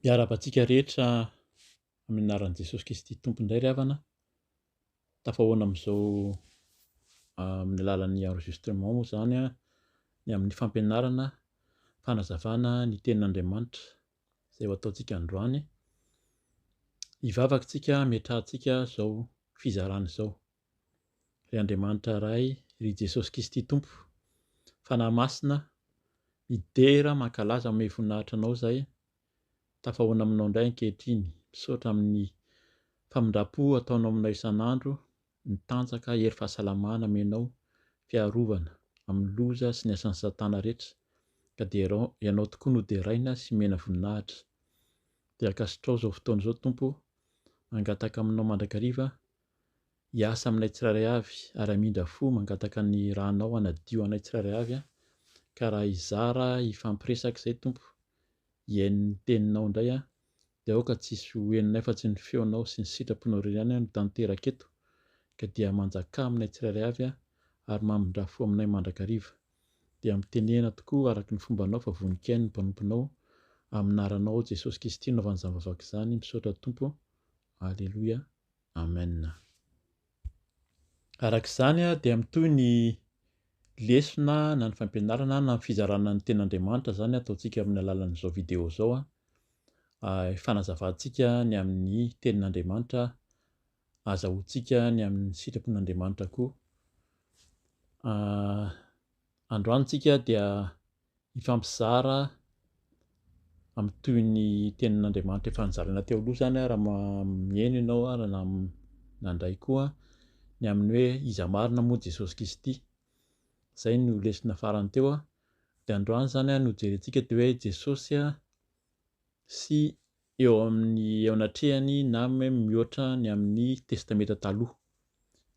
Miaraba-tsika rehetra amin'ny anaran'i Jesosy Kristy Tompo indray ry havana. Tafahoana amin'izao amin'ny alalan'ny enregistrement moa zany ny amin'ny fampianarana, fanazavana ny tenin'Andriamanitra izay ho ataontsika androany. Hivavaka tsika hametrahantsika izao fizarana izao. Ry Andriamanitra iray, ry Jesosy Kristy Tompo, fanahy masina, midera mankalaza amin'ny voninahitra anao izahay. Tafahoana aminao indray ankehitriny, misaotra amin'ny famindram-po ataonao aminao isan'andro, ny tanjaka hery fahasalamana amenao, fiarovana amin'ny loza sy ny asan'ny satana rehetra, ka dia ianao tokoa no deraina sy mena voninahitra. Dia ankasitrao izao fotoana izao Tompo, mangataka aminao mandrakariva, hiasa aminay tsirairay avy, ary hamindra fo mangataka ny rahanao hanadio anay tsirairay avy, ka raha hizara hifampiresaka izay Tompo, hihain'ny teninao indray dia aoka tsisy ho heninay fa tsy ny feonao sy ny sitraponao irery ihany no tanteraka eto, ka dia manjaka aminay tsirairay avy ary mamindra fo aminay mandrakariva. Dia mitenena tokoa araka ny fombanao fa voninkaino ny mpanomponao, aminaranao Jesosy Kristy naovany izany vavaka izany, misaotra Tompo. Alleluia. Amen. Arak'izany dia mitoy ny lesona na ny fampianarana na ny fizarana ny tenin'Andriamanitra zany ataontsika amin'ny alalan'izao vidéo izao fanazavatsika ny amin'ny tenin'Andriamanitra, azahoantsika ny amin'ny sitrapon'Andriamanitra koa. Androany tsika dia hifampizara amin'ny toy ny tenin'Andriamanitra efa nizaraina teo aloha zany raha mihaino ianao raha nandray koa ny amin'ny hoe iza marina moa Jesosy Kristy. Izay no lesona farany teo dia androany zany no jerentsika dia hoe Jesosy sy eo anatrehany na mihoatra ny amin'ny testameta taloha.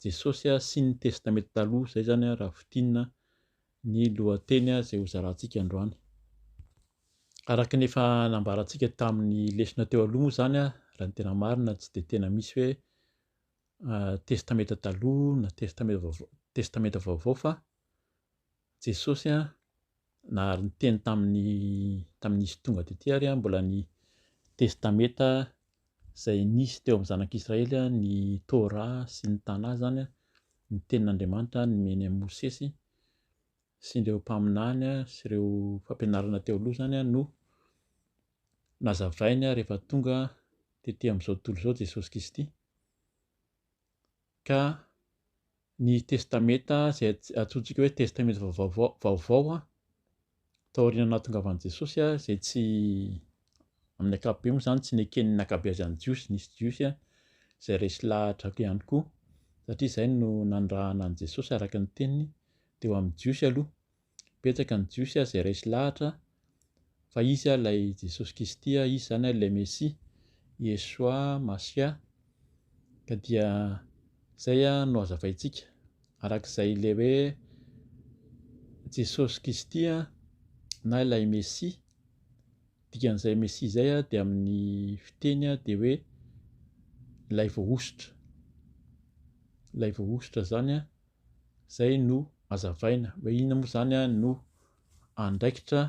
Jesosy sy ny testameta taloha, izay zany raha vitinina ny lohateny izay ho zarantsika androany. Araka ny efa nambarantsika tamin'ny lesona teo aloha moa zany raha ny tena marina tsy dia tena misy hoe testameta taloha na testameta vaovao, fa Jesosy na ary ny teny tamin'izy tonga tety ary mbola ny testameta izay nisy teo amin'ny zanak'Israely, ny Torah sy ny tanahy zany ny tenin'Andriamanitra nomeny an'i Mosesy sy ireo mpaminany sy ireo fampianarana teo aloha zany no nazavainy rehefa tonga tetỳ amin'izao tontolo izao Jesosy Kristy. Ka ny testameta izay antsointsika hoe testameta vaovao taoriana nahatongavan'i Jesosy izay tsy amin'ny ankapobeny moa zany tsy neken'ny ankabeazan'ny jiosy, nisy jiosy izay resy lahatra ihany koa, satria izay no nandrahana an'i Jesosy araka ny teniny teo amin'ny jiosy aloha. Betsaka ny jiosy izay resy lahatra fa izy ilay Jesosy Kristy, izy zany ilay Mesia, Yesoa, Masia, ka dia izay no hazavaintsika arak'izay ilay hoe Jesosy Kristy na ilay Mesia. Dikan'izay Mesia izay dia amin'ny fiteny dia hoe ilay voahosotra zany izay no hazavaina hoe inona moa zany no andraikitra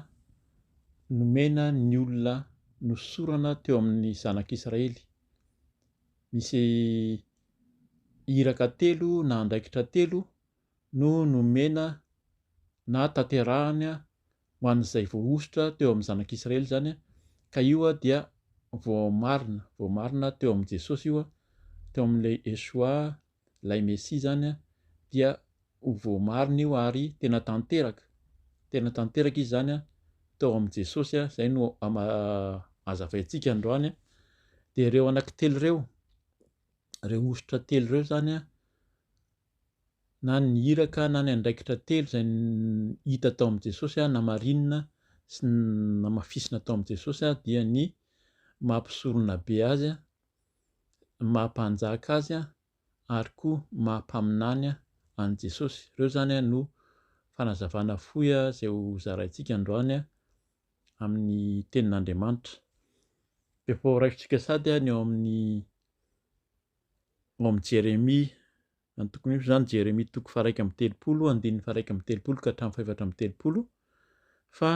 nomena ny olona nosorana teo amin'ny zanak'Israely. Misy iraka telo na andraikitra telo no nomena na tanterahany ho an'izay voahosotra teo amin'ny zanak'Israely zany, ka io dia voamarina teo amin'ny Jesosy, io teo amin'ilay Yesoa, ilay Mesia zany dia ho voamarina io ary tena tanteraka izy zany teo amin'ny Jesosy. Izay no hazavaintsika androany. Dia ireo anankitelo ireo hosotra telo ireo zany na ny iraka na ny andraikitra telo izay hita tao amin'ny Jesosy namarinina sy namafisina tao amin'ny Jesosy dia ny mampisorona be azy, mampanjaka azy ary koa mampaminany an'i Jesosy. Ireo zany no fanazavana fohy izay ho zaraintsika androany amin'ny tenin'Andriamanitra. Efa raisitsika sady ny ao amin'ny Jeremia, ny tokony io zany Jeremia 1:telopolo, andininy 1:telopolo ka hatramin'ny 2:telopolo, fa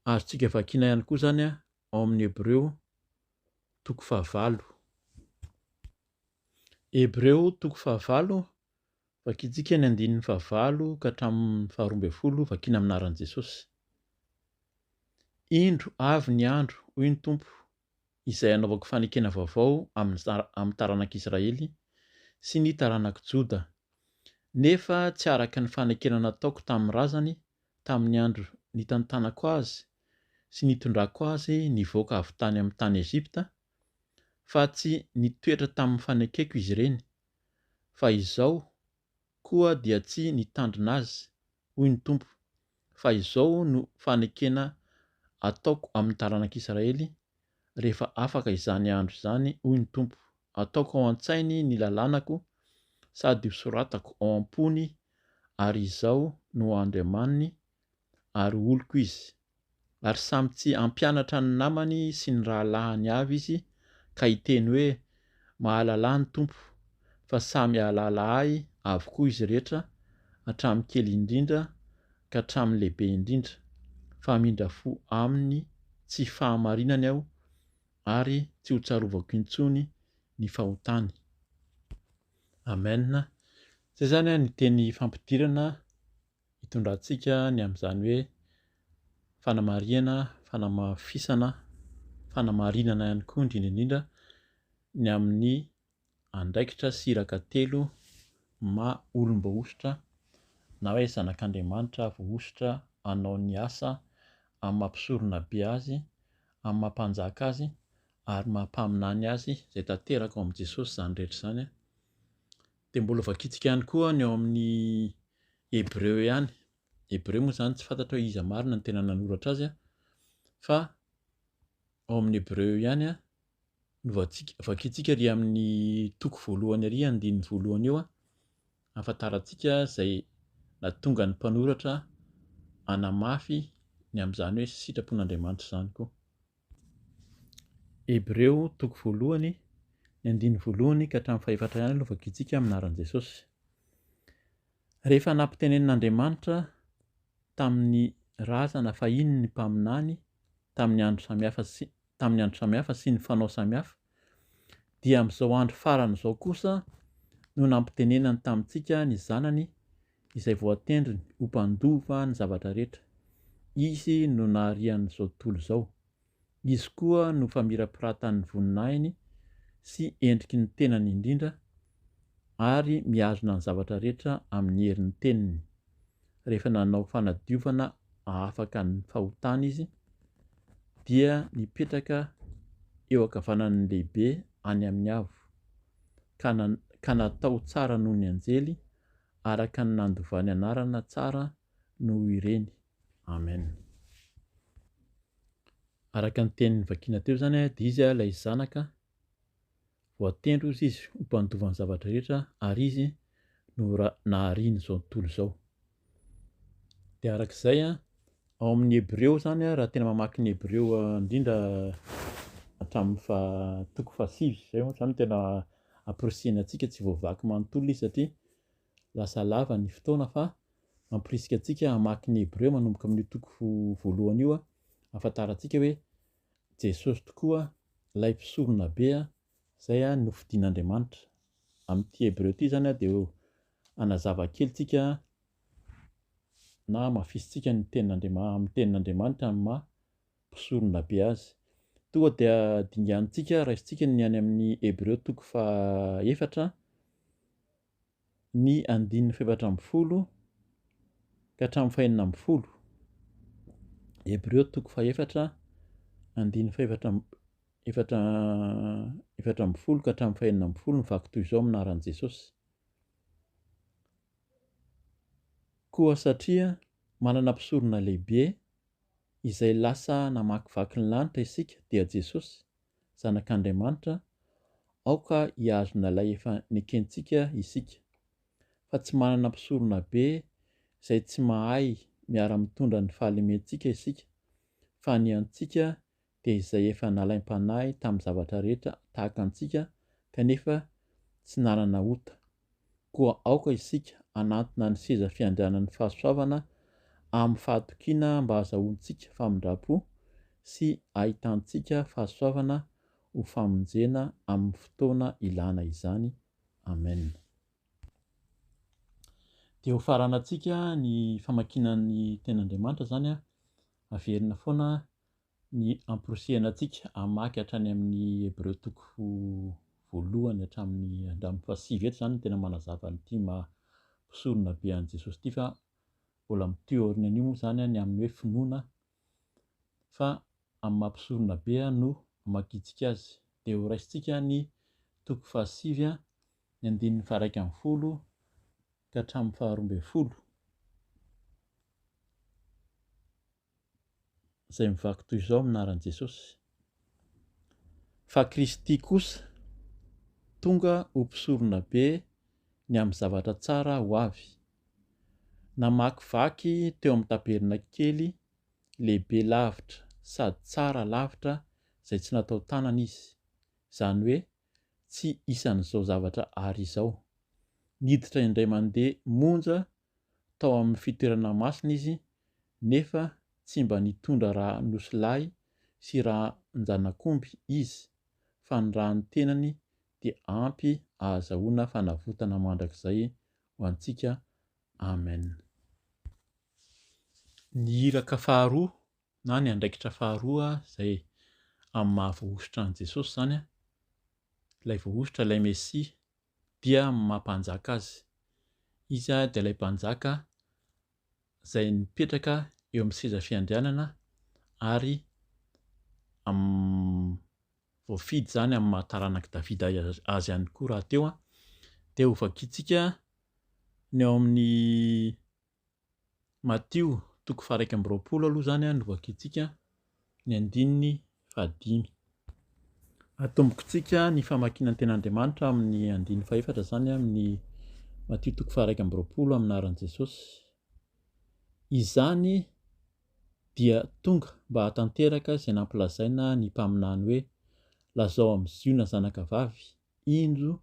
azontsika vakiana ihany koa zany ao amin'ny Hebreo toko fahavalo. Hebreo toko fahavalo, vakiantsika ny 15 ka hatramin'ny 12 vakiana amin'ny anaran'i Jesosy. Indro avy ny andro, hoy ny Tompo, izay anaovako fanekena vaovao amin'ny taranak'Israely sy ny taranaka Joda. Nefa tsy araka ny fanekena nataoko tamin'ny razany, tamin'ny andro nitantanako azy sy nitondrako azy nivoaka avy tany amin'ny tany Ezipta, fa tsy nitoetra tamin'ny fanekeko izy ireny, fa izao koa dia tsy nitandrina azy, hoy ny Tompo, fa izao no fanekena ataoko amin'ny taranak'Israely rehefa afaka izany andro izany, hoy ny Tompo. Ataoko ao an-tsainy ny lalànako sady hosoratako ao am-pony, ary izao no andro amaniny ary oloko izy. Ary samy tsy ampianatra ny namany sy ny rahalahiny avy izy ka hiteny hoe mahalalà ny Tompo, fa samy hahalala ahy avokoa izy rehetra, hatramin'ny kely indrindra ka hatramin'ny lehibe indrindra, fa mindra fo aminy tsy fahamarinany aho ary tsy ho tsarovako intsony ny fahotany. Amen. Zay zany ny teny fampidirana hitondrantsika ny amin'izany hoe fanamariana, fanamafisana, fanamarinana ihany koa indrindra indrindra ny amin'ny andraikitra sy iraka telo olom-baositra, na hoe zanak'Andriamanitra voaositra hanao ny asa amin'ny mampisorona be azy, amin'ny mampanjaka azy ary mampaminany azy izay tanteraka ao amin'i Jesosy izany rehetra izany. Dia mbola vakiantsika ihany koa ny ao amin'ny Hebreo ihany. Hebreo moa izany tsy fantatra hoe iza marina ny tena nanoratra azy, fa ao amin'ny Hebreo ihany no vakiantsika ry amin'ny toko voalohany ary 1 io, ahafantarantsika izay nahatonga ny mpanoratra hanamafy ny amin'izany hoe sitrapon'Andriamanitra izany koa. Hebreo toko voalohany, ny 1 ka hatramin'ny 4 ihany aloha vakiantsika amin'ny anaran'i Jesosy. Rehefa nampitenenin'Andriamanitra tamin'ny razana fa iny ny mpaminany tamin'ny andro samihafa sy ny fanao samihafa, dia amin'izao andro farany izao kosa no nampitenenany tamintsika ny zanany izay voatendriny ho mpandova ny zavatra rehetra. Izy no naharian'izao tontolo izao. Izy koa no famirapiratany voninahiny sy endriky ny tenany indrindra, ary mihazona ny zavatra rehetra amin'ny herin'ny teniny. Rehefa nanao fanadiovana ahafaka ny fahotana izy, dia nipetraka eo ankavanan'ny lehibe any amin'ny avo, ka natao tsara noho ny anjely, araka ny nandovany anarana tsara noho ireny. Amen. Araka ny tenin'ny vakiana teo zany, dia izy ilay zanaka voatendro izy ho mpandova ny zavatra rehetra, ary izy no naharian'izao tontolo izao. Dia arak'izay ao amin'ny Hebreo zany, raha tena mamaky ny Hebreo indrindra hatramin'ny 7 zay zany tena amporisihana antsika, tsy voavaky manontolo izy satria lasa lava ny fotoana, fa mamporisika antsika hamaky ny Hebreo manomboka amin'ny toko voalohany io, ahafantarantsika hoe Jesosy tokoa ilay mpisorona be izay nofidian'Andriamanitra. Amin'ity Hebreo ity zany dia hanazava kely tsika na hamafisitsika ny amin'ny tenin'Andriamanitra amin'ny maha-mpisorona be azy. Tonga dia dingantsika, raisintsika ny any amin'ny Hebreo toko 4, ny 17 ka hatramin'ny 40. Hebreo toko 4, 17 ka hatramin'ny 40 mivaky toy izao amin'ny anaran'i Jesosy. Koa satria manana mpisorona lehibe izay lasa namakivaky ny lanitra isika, dia Jesosy, zanak'Andriamanitra, aoka hiazona ilay efa nekentsika isika. Fa tsy manana mpisorona be izay tsy mahay miara-mitondra ny fahalementsika isika, fa ny antsika dia izay efa nalaim-panahy tamin'ny zavatra rehetra tahaka antsika, kanefa tsy nanana ota. Koa aoka isika hanantona ny seza fiandrianan'ny fahasoavana amin'ny fahatokiana mba hahazoantsika famindrapo sy ahitantsika fahasoavana ho ho famonjena amin'ny fotoana ilana izany. Amen. Dia ho faranantsika ny famakinan'ny ten'Andriamanitra zany averina foana ny amporosihana antsika hamaky hatrany amin'ny Hebreo toko voalohany hatramin'ny fahasivy eto zany tena manazava n'ity mampisorona be an' Jesosy ity, fa mbola miteorina an'io moa zany ny amin'ny hoe finoana, fa amin'ny mampisorona be no hamakitsika azy. Dia ho raisintsika ny toko fahasivy ny andinin'ny faha 1 ka hatramin'ny faha 12 izay mivaky toy izao aminaran'i Jesosy: fa Kristy kosa tonga ho mpisorona be ny amin'ny zavatra tsara ho avy, namakivaky teo amin'ny tabernankely lehibe lavitra sady tsara lavitra izay tsy natao tanana izy, izany hoe tsy isan'izao zavatra ary izao. Niditra indray mandeha monja tao amin'ny fitoerana masina izy, nefa tsy mba nitondra raha nosy lahy sy raha njanakomby izy, fa ny raha ny tenany dia ampy ahazahoana fanavotana mandrakizay ho antsika. Amen. Ny iraka faharoa na ny andraikitra faharoa izay amin'ny mahavoaositra an' Jesosy zany, ilay voaositra, ilay Mesia, dia mampanjaka azy. Izy dia ilay mpanjaka izay mipetraka eo amin'ny seza fiandrianana ary voafidy zany amin'ny maha-taranaka Davida azy ihany koa raha teo. Dia ho vakiantsika ny ao amin'ny Matio toko faha 1 aloha zany no vakiantsika ny 5. Atombokantsika ny famakinan'ny ten'Andriamanitra amin'ny 4 zany amin'ny Matio toko faha 1 aminaran'i Jesosy: izany dia tonga mba hatanteraka izay nampilazaina ny mpaminany hoe, lazao amin'ny Ziona zanakavavy, indro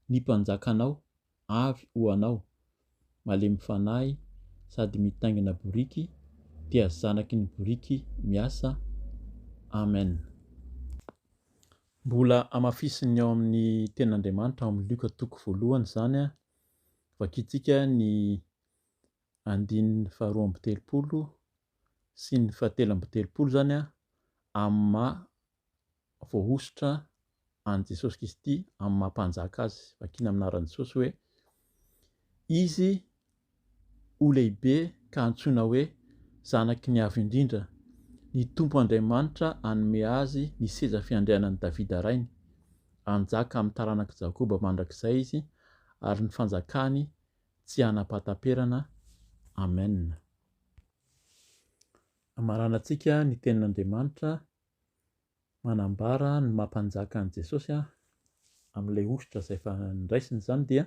ny mpanjakanao avy ho anao, malemy fanahy sady mitaingina boriky, dia zanaky ny boriky miasa. Amen. Mbola hamafisiny ao amin'ny ten'Andriamanitra ao amin'ny Luka toko 1 zany vakiantsika ny 12 sy ny 13 zany amin'ny maha voaositra an' Jesosy Kristy, amin'ny mampanjaka azy. Vakiana aminaran'i Jesosy hoe: izy ho lehibe ka antsoina hoe zanaky ny avo indrindra, ny Tompo Andriamanitra hanome azy ny seza fiandrianan'i Davida rainy, hanjaka amin'ny taranaka Jakoba mandrakizay izy, ary ny fanjakany tsy hanam-pahatamperana. Amen. Amaranantsika ny tenin'Andriamanitra manambara ny mampanjaka an'i Jesosy amin'ilay ositra izay efa niraisiny zany, dia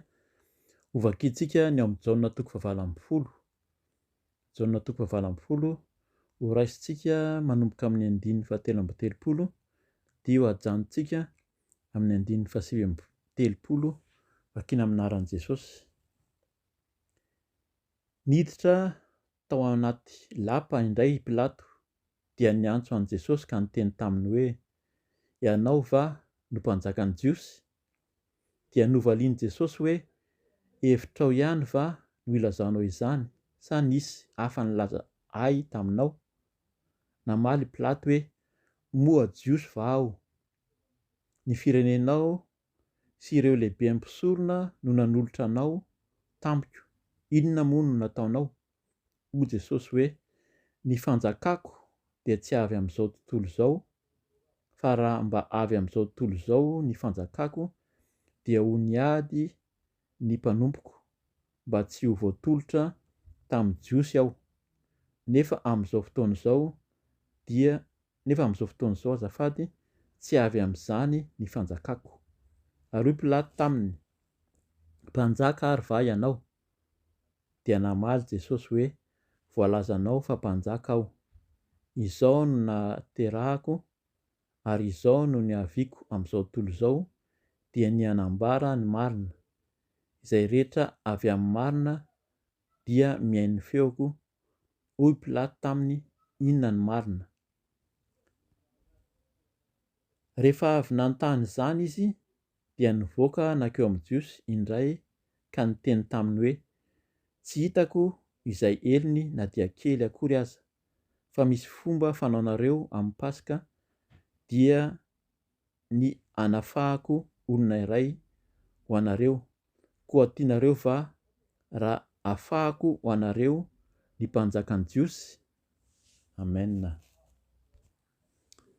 ho vakiantsika ny ao amin'ny Jaona toko faha 20. Jaona toko faha 20 ho raisintsika manomboka amin'ny 13 dia ho ajanontsika amin'ny 7 vakiana aminaran'i Jesosy: niditra tao anaty lapa indray i Pilato, dia niantso an'i Jesosy ka niteny taminy hoe: ianao va no mpanjakan'ny Jiosy? Dia novaliany Jesosy hoe: hevitrao ihany va no ilazanao izany, sa nisy hafa nilaza ahy taminao? Namaly i Pilato hoe: moa Jiosy va aho? Ny firenenao sy ireo lehibe mpisorona no nanolotra anao tamiko, inona moa no nataonao? Hoy Jesosy hoe: ny fanjakako dia tsy avy amin'izao tontolo izao, fa raha mba avy amin'izao tontolo izao ny fanjakako, dia ho niady ny mpanompoko mba tsy ho voatolotra tamin'ny jiosy aho. Nefa amin'izao fotoana izao azafady, tsy avy amin'izany ny fanjakako. Ary hoy Pilato taminy: mpanjaka ary va ianao? Dia namaly Jesosy hoe: voalazanao fa mpanjaka aho. Izao no naterahako, ary izao no niaviako amin'izao tontolo izao, dia ny hanambara ny marina. Izay rehetra avy amin'ny marina dia mihaino ny feoko. Hoy Pilato taminy: inona ny marina? Rehefa avy nanontany izany izy dia nivoaka nankeo amin'ny Jiosy indray ka niteny taminy hoe: "Tsy hitako izay elony na dia kely akory aza, fa misy fomba fanaonareo amin'ny Pasika dia ny hanafahako olona iray ho anareo, koa tianareo va raha hafahako ho anareo ny mpanjakan'ny Jiosy?" Amen.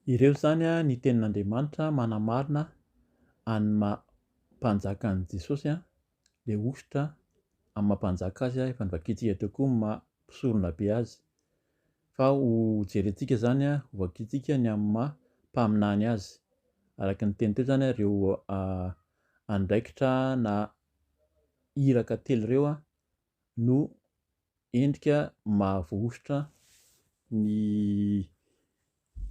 Ireo zany ny tenin'Andriamanitra manamarina any mpanjakan'i Jesosy le ositra amin'ny mampanjaka azy efa nivakiantsika teo koa mampisorona be azy. Fa ho jerentsika zany ho vakiantsika ny amin'ny mampaminany azy. Araka ny teny teo zany ireo andraikitra na iraka telo ireo no endrika mahavoositra ny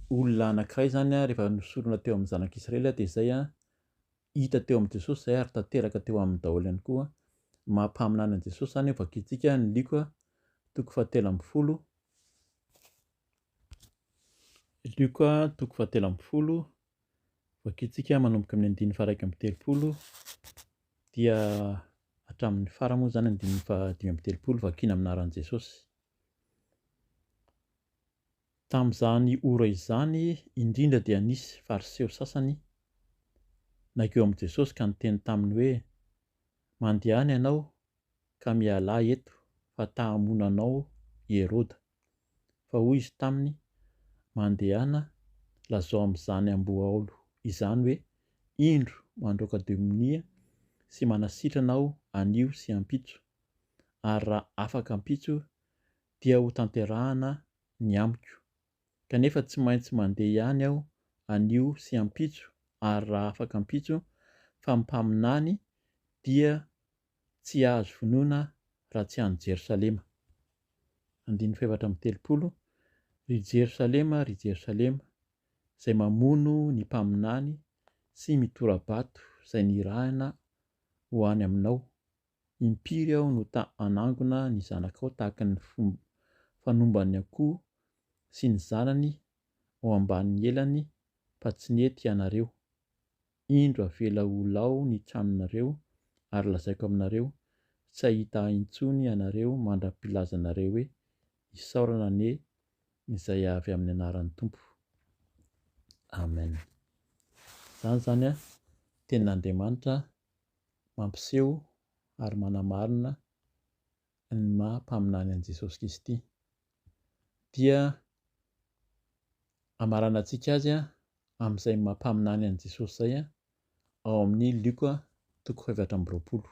olona anankiray zany rehefa nosorona teo amin'ny zanak'Israely dia izay hita teo amin'ny Jesosy izay ary tanteraka teo amin'ny daholo ihany koa. Mampaminany an'i Jesosy zany ho vakiantsika ny liko toko fahatelo amby folo. Liko toko fahatelo amby folo vakiantsika manomboka amin'ny andiny faha 1 amby telopolo dia hatramin'ny farany moa zany andiny faha 5 amby telopolo vakiana amin'ny anaran'i Jesosy. Tamin'izany ora izany indrindra dia nisy fariseo sasany nankeo amin'i Jesosy ka niteny taminy hoe: "Mandeha any ianao ka mialahy eto fa ta hamono anao Herôda." Fa hoy izy taminy: "Mandehana lazao amin'izany amboaolo izany hoe: indro mandroaka demonia sy manasitrana aho anio sy hampitso, ary raha afaka hampitso dia ho tanterahana ny amiko. Kanefa tsy maintsy mandeha ihany aho anio sy hampitso, ary raha afaka hampitso fa mpaminany dia tsy azo vonoina raha tsy any Jerosalema." Andiny faha 4 amby telopolo: "Ry Jerosalema, ry Jerosalema, izay mamono ny mpaminany sy mitora-bato izay nirahana ho any aminao. Impiry aho no hanangona ny zanakao tahaka ny fanomban'ny akoho sy ny zanany ao ambanin'ny elany, fa tsy nety ianareo. Indro avela ho lao ny tranonareo, ary lazaiko aminareo, tsy hahita intsony ianareo mandra-pilaza anareo hoe: isaorana anie izay avy amin'ny anaran'ny Tompo." Amen. Izany zany tenin'Andriamanitra mampiseho ary manamarina ny mampaminany an'i Jesosy Kristy. Dia hamarana antsika azy amin'izay mampaminany an'i Jesosy izay ao amin'ny liko toko faha 7 amby roapolo.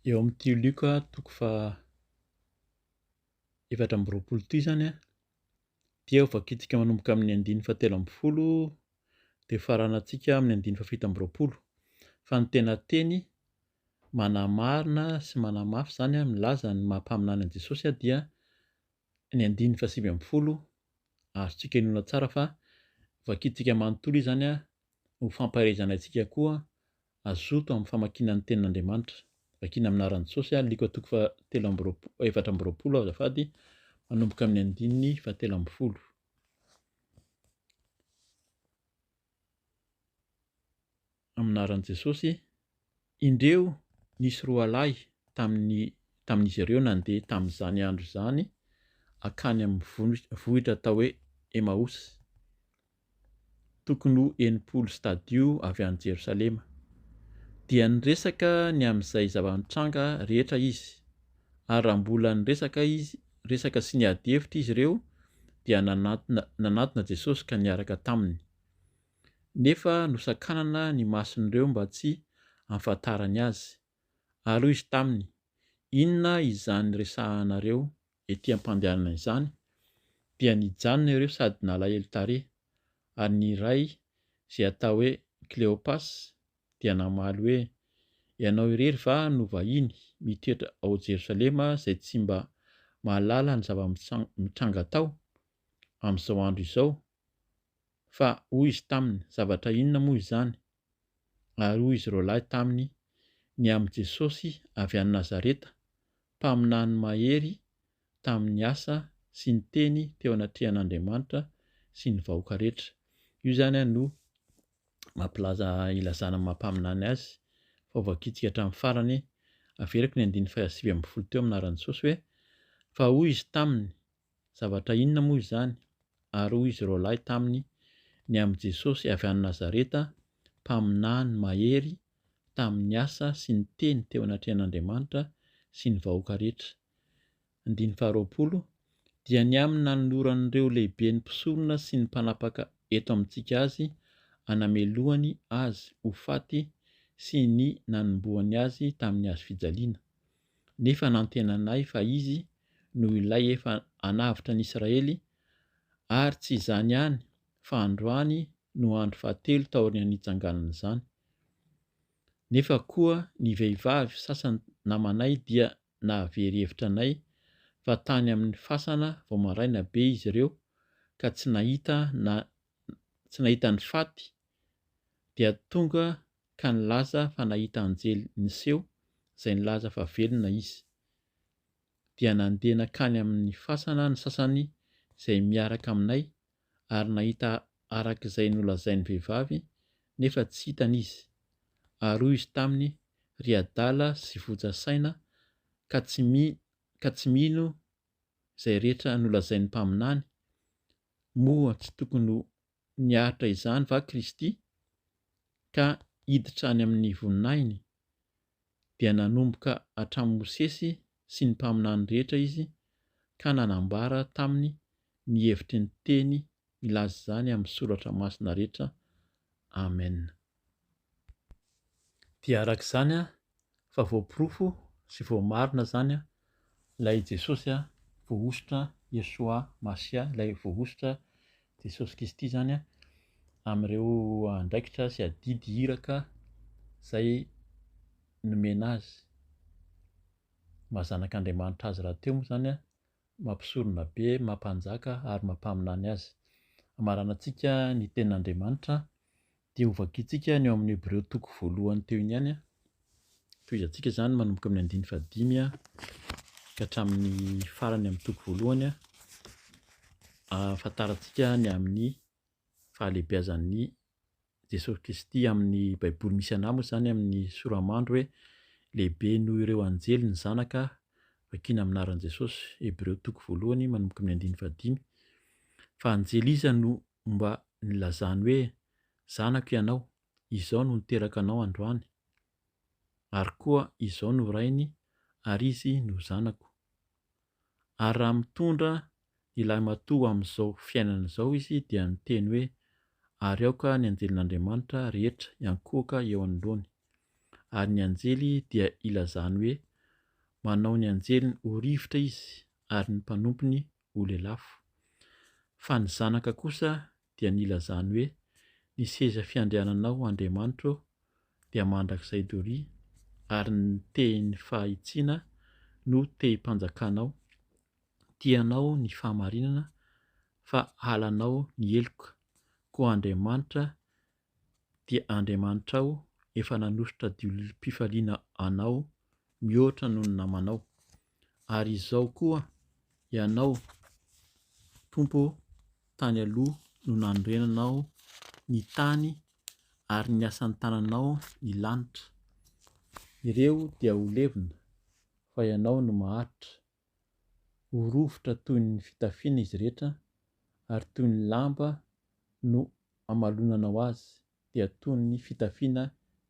Eo amin'ity liko toko faha 7 amby roapolo ity zany dia ho vakiantsika manomboka amin'ny andiny faha 3 amby folo dia faranantsika amin'ny andiny faha 7 amby roapolo. Fa ny tena teny manamarina sy manamafy zany milaza ny mampaminany an'i Jesosy dia ny andiny faha 9 amby folo. Azotsika inoana tsara fa vakiantsika manontolo izy zany ho fampaherezana antsika koa azoto amin'ny famakiana ny tenin'Andriamanitra. Vakiana amin'ny anaran'i Jesosy liko toko faha 7 amby roapolo azafady manomboka amin'ny andiny faha 3 amby folo. Amin'ny anaran'i Jesosy: "Indreo nisy roa lahy tamin'izy ireo nandeha tamin'izany andro izany akany amin'ny vohitra atao hoe Emaosy, tokony ho 80 stadio avy any Jerosalema. Dia niresaka ny amin'izay zava-mitranga rehetra izy, ary raha mbola niresaka sy niady hevitra izy ireo dia nanantona Jesosy ka niaraka taminy. Nefa nosakanana ny mason'ireo mba tsy hampahafantarany azy. Ary hoy izy taminy: "Inona izany resahanareo ety am-pandehanana izany?" Dia nijanona ireo sady nalahelo tarehy. Ary ny iray izay atao hoe Kleopas dia namaly hoe: "Ianao irery va no vahiny mitoetra ao Jerosalema izay tsy mba mahalala ny zava-mitranga tao amin'izao andro izao?" Fa hoy izy taminy: "Zavatra inona moa izany?" Ary hoy izy roalahy taminy: "Ny amin'ny Jesosy avy any Nazareta, mpaminany mahery tamin'ny asa sy ny teny teo anatrehan'Andriamanitra sy ny vahoaka rehetra. Io zany no mampilaza ilazana mampaminany azy fa voakitsika hatramin'ny farany averiko ny 120 teo amin'aran'i Jesosy hoe fa hoy izy taminy, zavatra inona moa izany? Ary hoy izy roalahy taminy, ny amin'i Jesosy avy any Nazareta, mpaminany mahery tamin'ny asa sy ny teny teo anatrehan'Andriamanitra sy ny vahoaka rehetra. 20 dia ny aminy nanoloran'ireo lehiben'ny mpisorona sy ny mpanapaka eto amintsika azy, hanamelohany azy ho faty sy ny nanombohany azy tamin'ny hazo fijaliana. Nefa nantenanay fa izy no ilay efa hanavitra ny Israely, ary tsy izany ihany fa androany no andro fahatelo taorian'ny hitsanganana izany. Nefa koa ny vehivavy sasany namanay dia nahavery hevitra anay fa tany amin'ny fasana vao maraina be izy ireo ka tsy nahita ny faty, dia tonga ka nilaza fa nahita anjely niseho izay nilaza fa velona izy. Dia nandeha nakany amin'ny fasana ny sasany izay miaraka aminay ary nahita arak'izay nolazain'ny vehivavy nefa tsy hitany izy. Ary hoy izy taminy, ry adala sy voja saina ka tsy mino izay rehetra nolazain'ny mpaminany, moa tsy tokony ho niaritra izany va Kristy ka hiditra any amin'ny voninahiny? Dia nanomboka hatramin'ny Mosesy sy ny mpaminany rehetra izy ka nanambara taminy ny hevitry ny teny milaza izany amin'ny soratra masina rehetra. Amen. Dia arak'izany fa voaporofo sy voamarina zany ilay Jesosy voaositra Yesoa Masia, ilay voaositra Jesosy Kristy zany amin'ireo andraikitra sy adidy iraka izay nomena azy. Mahazanak'Andriamanitra azy rahateo moa zany mampisorona be, mampanjaka ary mampaminany azy. Amaranantsika ny tenin'Andriamanitra dia hovakitsika ny eo amin'ny Hebreo 1 teo iny ihany. Tohizantsika zany manomboka amin'ny 1:5 ka hatramin'ny farany amin'ny 1 ahafantarantsika ny amin'ny fahalehibeazan'ny Jesosy Kristy amin'ny Baiboly misy anahy moa zany amin'ny Soramandro hoe lehibe noho ireo anjely ny zanaka vakiana amin'ny anaran'i Jesosy. Hebreo 1 manomboka amin'ny 1:5. Fa anjely iza no mba nilazany hoe zanako ianao, izao no niteraka anao androany, ary koa izao no rainy ary izy no zanako. Ary raha mitondra ilay matoa amin'izao fiainana izao izy dia niteny hoe ary aoka ny anjelin'Andriamanitra rehetra iankohaka eo anoloany. Ary ny anjely dia ilazany hoe manao ny anjeliny ho rivotra izy ary ny mpanompony ho lelafo. Fa ny zanaka kosa dia nilazany hoe ny seza fiandriananao Andriamanitra dia mandrakizay doria, ary ny tehin'ny fahitsiana no tehim-panjakanao. Tianao ny fahamarinana fa halanao ny heloka, koa Andriamanitra dia Andriamanitrao efa nanositra diolim-pifaliana anao mihoatra noho ny namanao. Ary izao koa ianao Tompo tany aloha no nanorenanao ny tany ary ny asan'ny tananao ny lanitra. Ireo dia ho levona fa ianao no maharitra. Ho rovitra toy ny fitafiana izy rehetra, ary toy ny lamba no amalonanao azy, dia toy ny fitafiana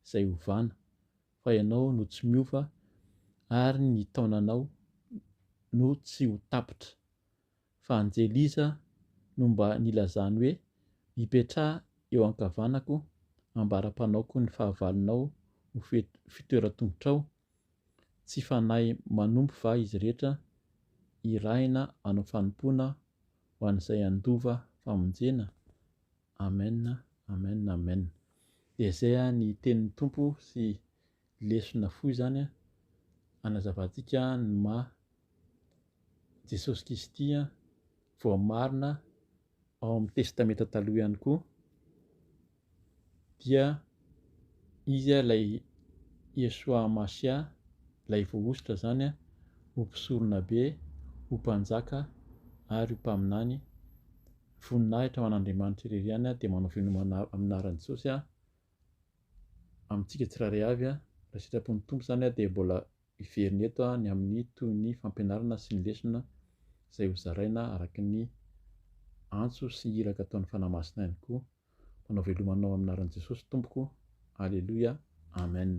izay hovana. Fa ianao no tsy miova ary ny taonanao no tsy ho tapitra. Fa anjely iza no mba nilazany hoe hipetraha eo ankavanako, ambara-panaoko ny fahavalonao ho fitoeran-tongotrao. Tsy fanahy manompo va izy rehetra, irahina hanao fanompoana ho an'izay andova famonjena. Amen, amen, amen. Dia izay ny tenin'ny Tompo sy lesona fohy zany anazavantsika ny maha Jesosy Kristy voamarina ao amin'ny testamenta taloha ihany koa, dia izy ilay Yesoa Masia, ilay voaositra zany ho mpisorona be, ho mpanjaka ary ho mpaminany voninahitra ho an'Andriamanitra irery ihany dia manao velomana aminaran'i Jesosy amintsika tsirairay avy raha sitrapon'ny Tompo zany dia mbola hiveriny eto ny amin'ny toy ny fampianarana sy ny lesona izay hozaraina araka ny antso sy iraka ataon'ny fanahy masina ihany koa. Manao velomanao aminaran'i Jesosy tompoko. Alleluia. Amen.